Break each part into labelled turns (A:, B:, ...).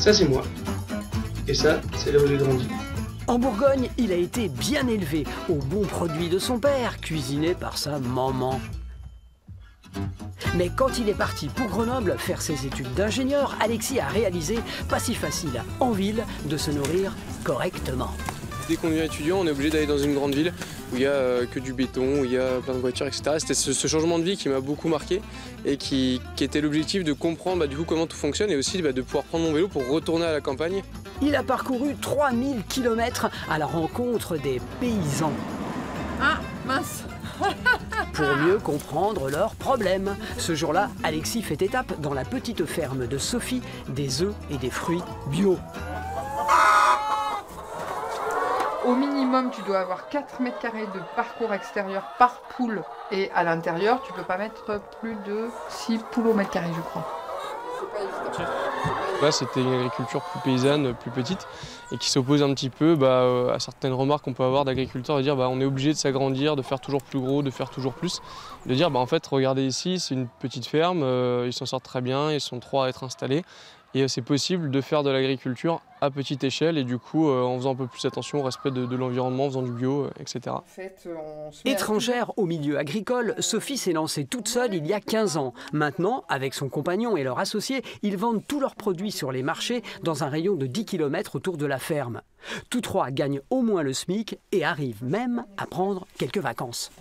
A: Ça c'est moi. Et ça, c'est là où j'ai grandi.
B: En Bourgogne, il a été bien élevé aux bons produits de son père, cuisinés par sa maman. Mais quand il est parti pour Grenoble faire ses études d'ingénieur, Alexis a réalisé, pas si facile en ville, de se nourrir correctement.
C: Dès qu'on devient étudiant, on est obligé d'aller dans une grande ville où il n'y a que du béton, où il y a plein de voitures, etc. C'était ce changement de vie qui m'a beaucoup marqué et qui était l'objectif de comprendre du coup comment tout fonctionne et aussi de pouvoir prendre mon vélo pour retourner à la campagne.
B: Il a parcouru 3000 km à la rencontre des paysans.
D: Ah, mince!
B: Pour mieux comprendre leurs problèmes. Ce jour-là, Alexis fait étape dans la petite ferme de Sophie, des œufs et des fruits bio.
D: Au minimum, tu dois avoir 4 mètres carrés de parcours extérieur par poule. Et à l'intérieur, tu peux pas mettre plus de 6 poules au mètre carré, je crois. C'est pas évident.
C: Là, c'était une agriculture plus paysanne, plus petite, et qui s'oppose un petit peu à certaines remarques qu'on peut avoir d'agriculteurs, de dire on est obligé de s'agrandir, de faire toujours plus gros, de faire toujours plus. De dire en fait, regardez ici, c'est une petite ferme, ils s'en sortent très bien, ils sont 3 à être installés. Et c'est possible de faire de l'agriculture à petite échelle et du coup en faisant un peu plus attention au respect de l'environnement, en faisant du bio, etc.
D: En fait,
B: Étrangère au milieu agricole, Sophie s'est lancée toute seule il y a 15 ans. Maintenant, avec son compagnon et leur associé, ils vendent tous leurs produits sur les marchés dans un rayon de 10 km autour de la ferme. Tous 3 gagnent au moins le SMIC et arrivent même à prendre quelques vacances.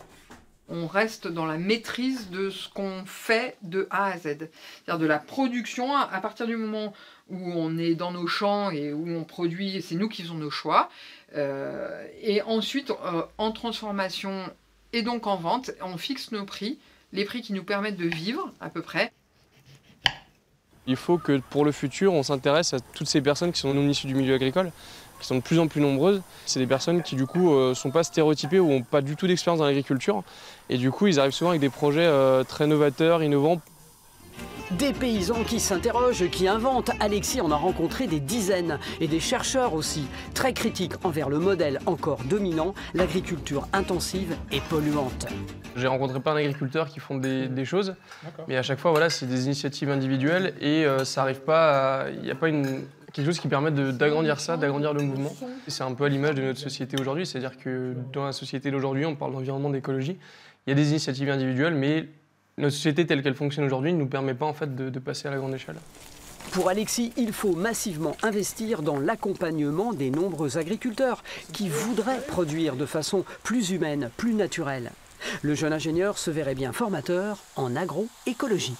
D: On reste dans la maîtrise de ce qu'on fait de A à Z. C'est-à-dire de la production, à partir du moment où on est dans nos champs et où on produit, c'est nous qui faisons nos choix. Et ensuite, en transformation et donc en vente, on fixe nos prix, les prix qui nous permettent de vivre à peu près.
C: Il faut que pour le futur, on s'intéresse à toutes ces personnes qui sont non issues du milieu agricole, qui sont de plus en plus nombreuses. C'est des personnes qui du coup sont pas stéréotypées ou n'ont pas du tout d'expérience dans l'agriculture. Et du coup, ils arrivent souvent avec des projets très novateurs, innovants.
B: Des paysans qui s'interrogent, qui inventent. Alexis en a rencontré des dizaines. Et des chercheurs aussi, très critiques envers le modèle encore dominant, l'agriculture intensive et polluante.
C: J'ai rencontré plein d'agriculteurs qui font des choses, mais à chaque fois, voilà, c'est des initiatives individuelles et ça arrive pas, il n'y a pas quelque chose qui permet d'agrandir ça, d'agrandir le mouvement. C'est un peu à l'image de notre société aujourd'hui, c'est-à-dire que dans la société d'aujourd'hui, on parle d'environnement, d'écologie. Il y a des initiatives individuelles, mais notre société telle qu'elle fonctionne aujourd'hui ne nous permet pas en fait, de passer à la grande échelle.
B: Pour Alexis, il faut massivement investir dans l'accompagnement des nombreux agriculteurs qui voudraient produire de façon plus humaine, plus naturelle. Le jeune ingénieur se verrait bien formateur en agroécologie.